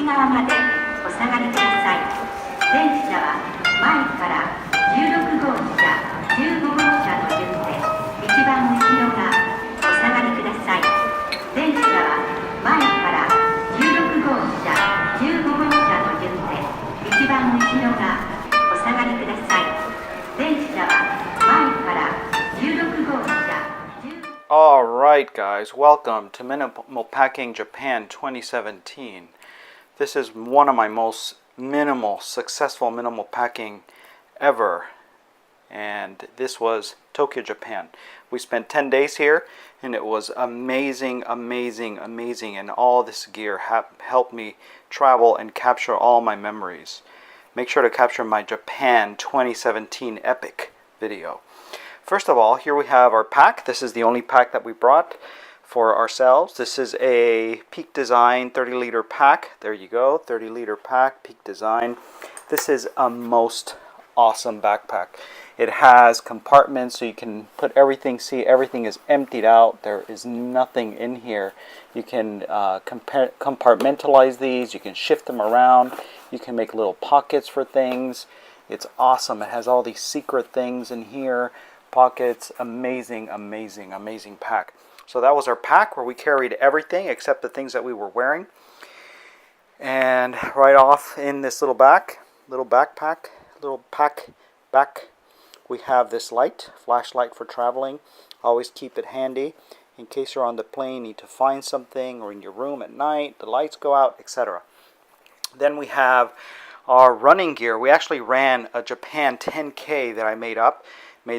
側までお下がりください。全車は前から16号車、15号車の順で一番後ろがお下がりください。全車は前から16号車、15号車の順で一番後ろがお下がりください。全車は前から16号車。All right, guys, welcome to Minimal Packing Japan 2017. This is one of my most successful minimal packing ever, and this was Tokyo, Japan. We spent 10 days here, and it was amazing, and all this gear helped me travel and capture all my memories. Make sure to capture my Japan 2017 epic video. First of all, here we have our pack. This is the only pack that we brought for ourselves. This is a Peak Design 30-liter pack. There you go, 30-liter pack, Peak Design. This is a most awesome backpack. It has compartments so you can put everything, see everything is emptied out. There is nothing in here. You can compartmentalize these. You can shift them around. You can make little pockets for things. It's awesome. It has all these secret things in here. Pockets, amazing pack. So that was our pack where we carried everything except the things that we were wearing. And right off in this little pack, we have this flashlight for traveling. Always keep it handy in case you're on the plane, need to find something, or in your room at night, the lights go out, etc. Then we have our running gear. We actually ran a Japan 10K that I made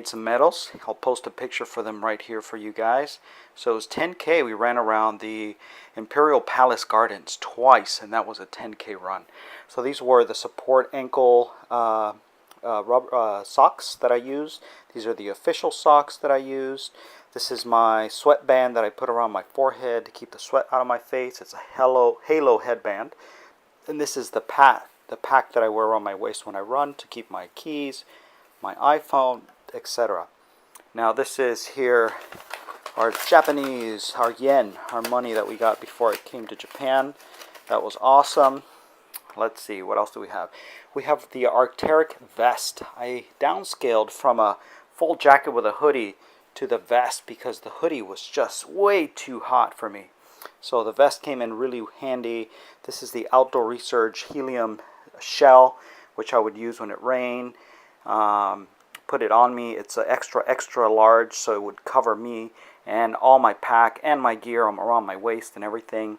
some medals. I'll post a picture for them right here for you guys. So it was 10K. We ran around the Imperial Palace Gardens twice, and that was a 10K run. So these were the support ankle rubber socks that I used. These are the official socks that I used. This is my sweatband that I put around my forehead to keep the sweat out of my face. It's a halo headband. And this is the pack that I wear around my waist when I run to keep my keys, my iPhone, etc. Now this is here our Japanese, our yen, our money that we got before it came to Japan. That was awesome. Let's see, what else do we have? We have the Arctic vest. I downscaled from a full jacket with a hoodie to the vest because the hoodie was just way too hot for me. So the vest came in really handy. This is the Outdoor Research helium shell, which I would use when it rained. Put it on me. It's an extra large, so it would cover me and all my pack and my gear around my waist and everything.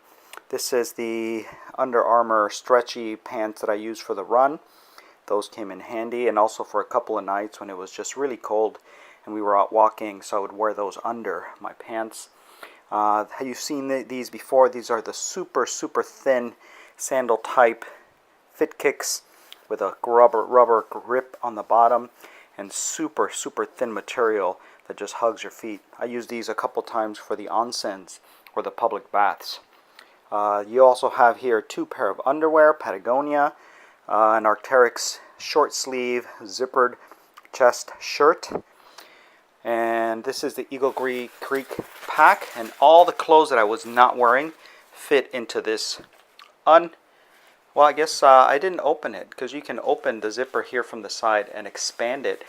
This is the Under Armour stretchy pants that I use for the run. Those came in handy, and also for a couple of nights when it was just really cold and we were out walking, so I would wear those under my pants. You've seen these before. These are the super thin sandal type fit kicks with a rubber grip on the bottom and super thin material that just hugs your feet. I use these a couple times for the onsens or the public baths. You also have here two pair of underwear, Patagonia, an Arc'teryx short sleeve zippered chest shirt. And this is the Eagle Creek pack, and all the clothes that I was not wearing fit into this well, I guess I didn't open it because you can open the zipper here from the side and expand it,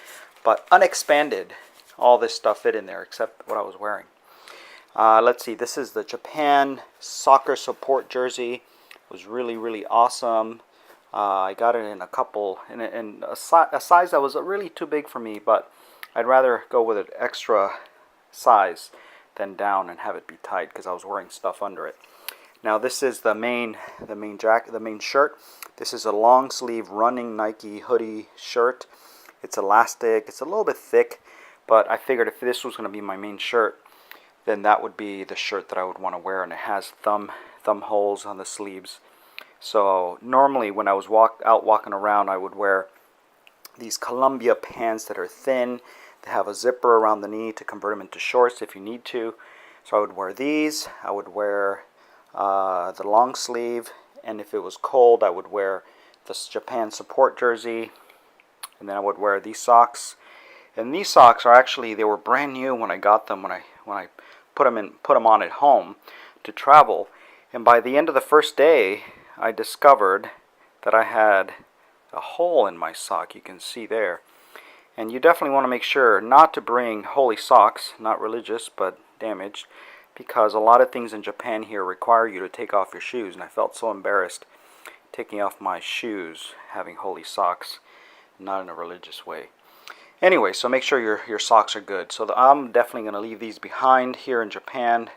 but unexpanded, all this stuff fit in there except what I was wearing. Let's see, this is the Japan soccer support jersey. It was really awesome. I got it in a size that was really too big for me, but I'd rather go with an extra size than down and have it be tight because I was wearing stuff under it. Now this is the main shirt. This is a long sleeve running Nike hoodie shirt. It's elastic. It's a little bit thick, but I figured if this was going to be my main shirt, then that would be the shirt that I would want to wear, and it has thumb holes on the sleeves. So normally when I was out walking around, I would wear these Columbia pants that are thin. They have a zipper around the knee to convert them into shorts if you need to. So I would wear these. I would wear the long sleeve, and if it was cold I would wear this Japan support jersey, and then I would wear these socks. And these socks are actually, they were brand new when I got them, when I put them on at home to travel. And by the end of the first day, I discovered that I had a hole in my sock. You can see there. And you definitely want to make sure not to bring holy socks, not religious, but damaged, because a lot of things in Japan here require you to take off your shoes, and I felt so embarrassed taking off my shoes, having holy socks, not in a religious way. Anyway, so make sure your socks are good. So I'm definitely going to leave these behind here in Japan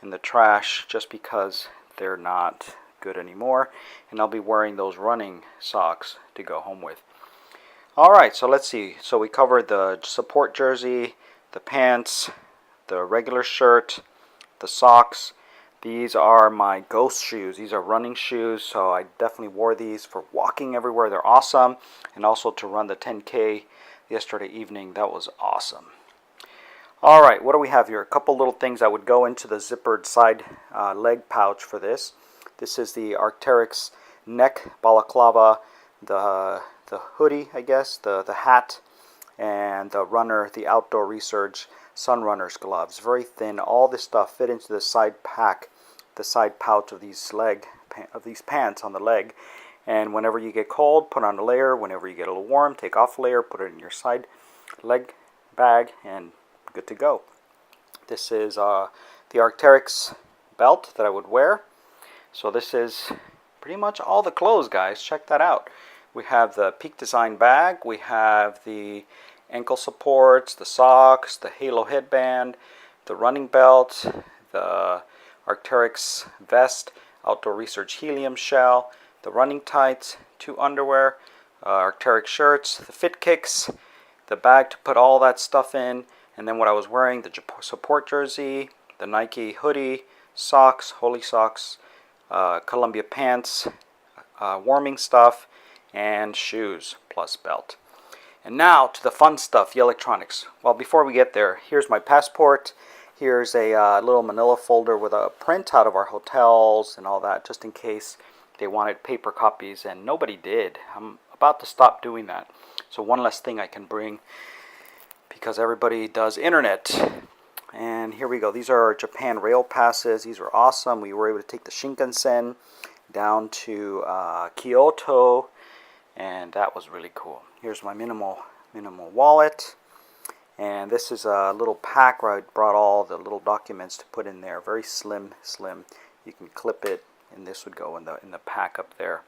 in the trash just because they're not good anymore, and I'll be wearing those running socks to go home with. Alright, so let's see. So we covered the support jersey, the pants, the regular shirt, the socks. These are my ghost shoes. These are running shoes, so I definitely wore these for walking everywhere. They're awesome. And also to run the 10K yesterday evening. That was awesome. Alright, what do we have here? A couple little things that would go into the zippered side leg pouch for this. This is the Arc'teryx neck balaclava, the hoodie, I guess, the hat, and the outdoor research Sunrunner's gloves. Very thin. All this stuff fit into the side pack, the side pouch of these pants on the leg. And whenever you get cold, put on a layer. Whenever you get a little warm, take off a layer, put it in your side leg bag, and good to go. This is the Arc'teryx belt that I would wear. So this is pretty much all the clothes, guys. Check that out. We have the Peak Design bag. We have the ankle supports, the socks, the halo headband, the running belt, the Arc'teryx vest, outdoor research helium shell, the running tights, 2 underwear, Arc'teryx shirts, the fit kicks, the bag to put all that stuff in, and then what I was wearing, the support jersey, the Nike hoodie, socks, holy socks, Columbia pants, warming stuff, and shoes plus belt. And now to the fun stuff, the electronics. Well, before we get there, here's my passport. Here's a little manila folder with a printout of our hotels and all that, just in case they wanted paper copies, and nobody did. I'm about to stop doing that. So one less thing I can bring because everybody does internet. And here we go. These are our Japan rail passes. These are awesome. We were able to take the Shinkansen down to Kyoto, and that was really cool. Here's my minimal wallet, and this is a little pack where I brought all the little documents to put in there. Very slim. You can clip it, and this would go in the pack up there.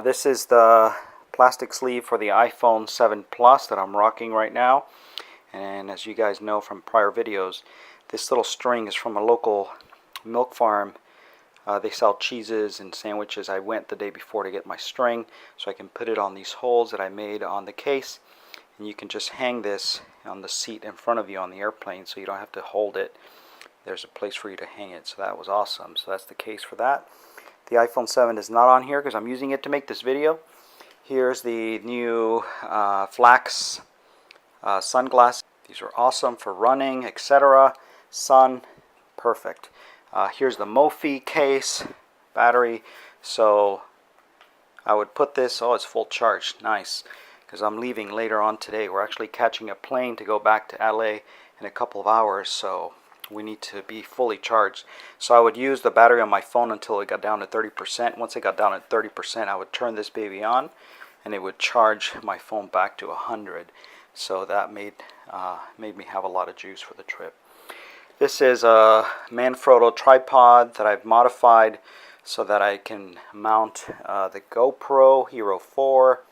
This is the plastic sleeve for the iPhone 7 Plus that I'm rocking right now. And as you guys know from prior videos, this little string is from a local milk farm. They sell cheeses and sandwiches. I went the day before to get my string so I can put it on these holes that I made on the case. And you can just hang this on the seat in front of you on the airplane so you don't have to hold it. There's a place for you to hang it, so that was awesome. So that's the case for that. The iPhone 7 is not on here because I'm using it to make this video. Here's the new flax sunglasses. These are awesome for running, etc. Sun, perfect. Here's the Mophie case, battery. So I would put this, oh, it's full charge, nice. Because I'm leaving later on today. We're actually catching a plane to go back to LA in a couple of hours, so we need to be fully charged. So I would use the battery on my phone until it got down to 30%. Once it got down to 30%, I would turn this baby on, and it would charge my phone back to 100. So that made me have a lot of juice for the trip. This is a Manfrotto tripod that I've modified so that I can mount the GoPro Hero 4,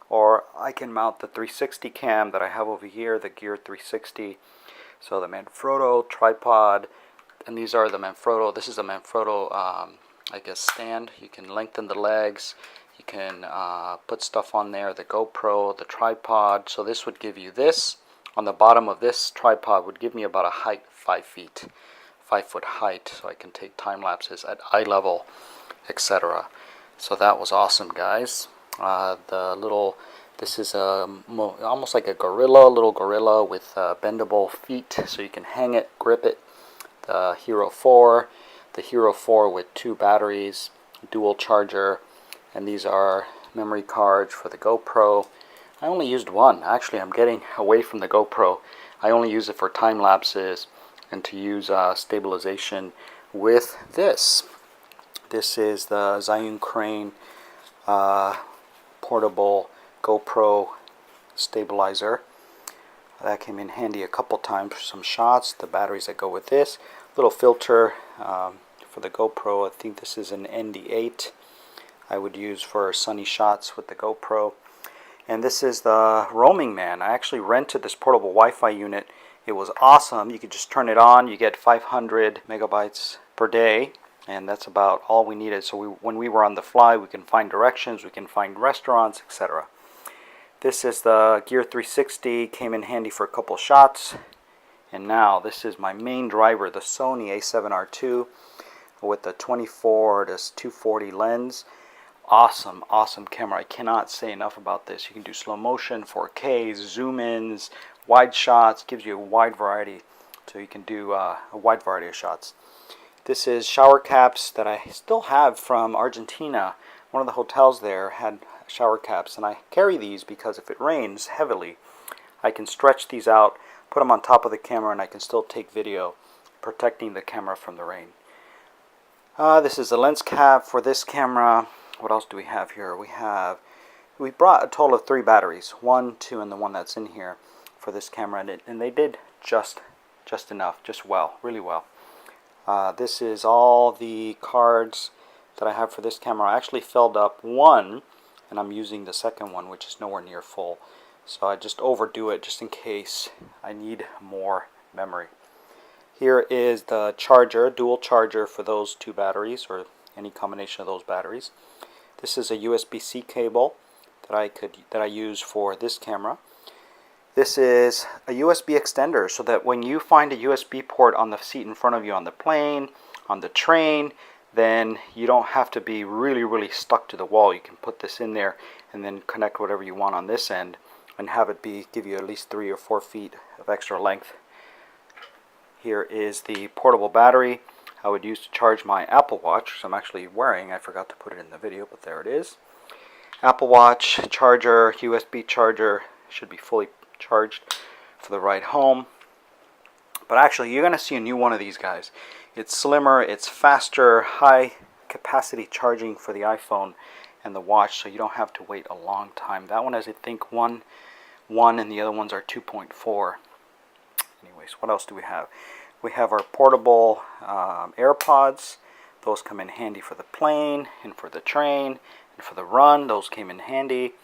or I can mount the 360 cam that I have over here, the Gear 360. So the Manfrotto tripod, and these are the Manfrotto. This is a Manfrotto, I guess, stand. You can lengthen the legs. You can put stuff on there, the GoPro, the tripod. So this would give you this. On the bottom of this tripod would give me about a height 5 feet, 5 foot height, so I can take time lapses at eye level, etc. So that was awesome, guys. This is almost like a little gorilla with bendable feet, so you can hang it, grip it. The Hero 4 with 2 batteries, dual charger, and these are memory cards for the GoPro. I only used one. Actually, I'm getting away from the GoPro. I only use it for time lapses and to use stabilization with this This is the Zhiyun Crane portable GoPro stabilizer. That came in handy a couple times for some shots. The batteries that go with this. Little filter for the GoPro. I think this is an ND8. I would use for sunny shots with the GoPro. And this is the Roaming Man. I actually rented this portable Wi-Fi unit. It was awesome. You could just turn it on. You get 500 megabytes per day. And that's about all we needed. So when we were on the fly, we can find directions, we can find restaurants, etc. This is the Gear 360. Came in handy for a couple shots. And now this is my main driver, the Sony a7R II with the 24 to 240 lens. Awesome camera. I cannot say enough about this. You can do slow motion, 4K, zoom ins, wide shots. Gives you a wide variety, so you can do a wide variety of shots. This is shower caps that I still have from Argentina. One of the hotels there had shower caps, and I carry these because if it rains heavily, I can stretch these out, put them on top of the camera, and I can still take video, protecting the camera from the rain. This is a lens cap for this camera. What else do we have here? We brought a total of 3 batteries, 1, 2, and the one that's in here for this camera, and they did just enough, just well, really well. This is all the cards that I have for this camera. I actually filled up one, and I'm using the second one, which is nowhere near full. So I just overdo it just in case I need more memory. Here is the charger, dual charger for those 2 batteries, or any combination of those batteries. This is a USB-C cable that I use for this camera. This is a USB extender, so that when you find a USB port on the seat in front of you on the plane, on the train, then you don't have to be really stuck to the wall. You can put this in there and then connect whatever you want on this end and have it give you at least 3 or 4 feet of extra length. Here is the portable battery I would use to charge my Apple Watch, which I'm actually wearing. I forgot to put it in the video, but there it is. Apple Watch charger, USB charger, should be fully charged for the ride home. But actually, you're going to see a new one of these guys. It's slimmer, it's faster, high capacity charging for the iPhone and the watch, so you don't have to wait a long time. That one has, I think, one and the other ones are 2.4. Anyways, what else do we have? We have our portable AirPods. Those come in handy for the plane and for the train and for the run. Those came in handy.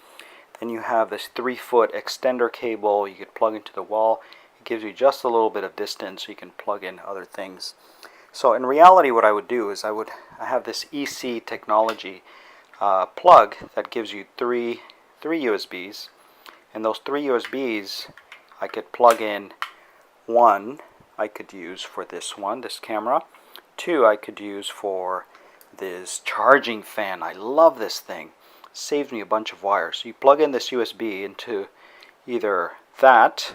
Then you have this 3-foot extender cable you could plug into the wall. It gives you just a little bit of distance so you can plug in other things. So in reality, what I would do is I have this EC technology plug that gives you three USBs, and those 3 USBs I could plug in. 1 I could use for this camera. 2 I could use for this charging fan. I love this thing. Saves me a bunch of wires. So you plug in this USB into either that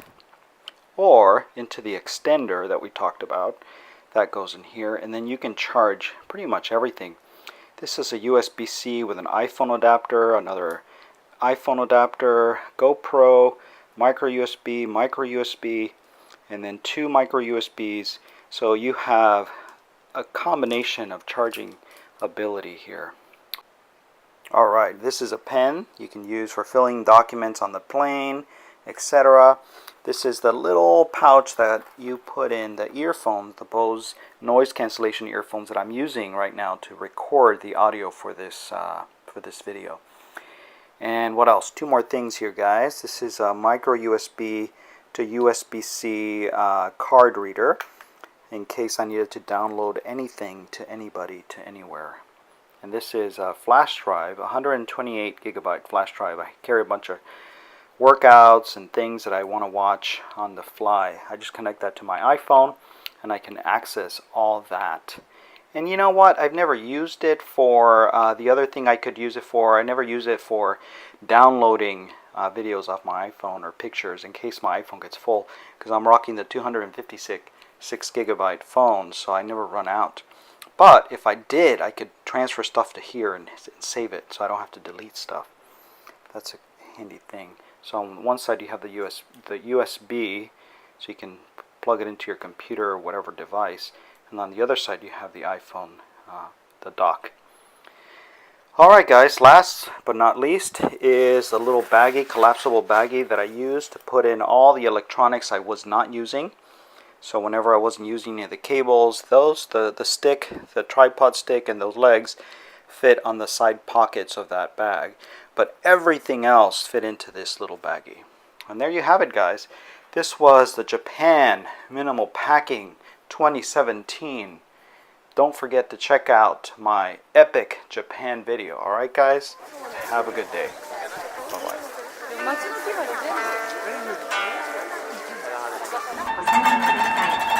or into the extender that we talked about. That goes in here, and then you can charge pretty much everything. This is a USB-C with an iPhone adapter, another iPhone adapter, GoPro, micro USB, and then 2 micro USBs. So you have a combination of charging ability here. Alright, this is a pen you can use for filling documents on the plane, etc. This is the little pouch that you put in the earphones, the Bose noise cancellation earphones that I'm using right now to record the audio for this video. And what else? 2 more things here, guys. This is a micro USB to USB-C card reader in case I needed to download anything to anybody to anywhere. And this is a flash drive, 128 gigabyte flash drive. I carry a bunch of workouts and things that I want to watch on the fly. I just connect that to my iPhone and I can access all that. And you know what? I've never used it for the other thing I could use it for. I never use it for downloading videos off my iPhone or pictures in case my iPhone gets full, because I'm rocking the 256 gigabyte phone, so I never run out. But if I did, I could transfer stuff to here and save it, so I don't have to delete stuff. That's a handy thing. So on one side you have the USB, so you can plug it into your computer or whatever device, and on the other side you have the iPhone, the dock. Alright guys, last but not least is a little baggie, collapsible baggie that I use to put in all the electronics I was not using. So whenever I wasn't using any of the cables, the stick, the tripod stick and those legs fit on the side pockets of that bag. But everything else fit into this little baggie. And there you have it guys. This was the Japan Minimal Packing 2017. Don't forget to check out my epic Japan video. Alright guys? Have a good day. Bye-bye. お下がりください。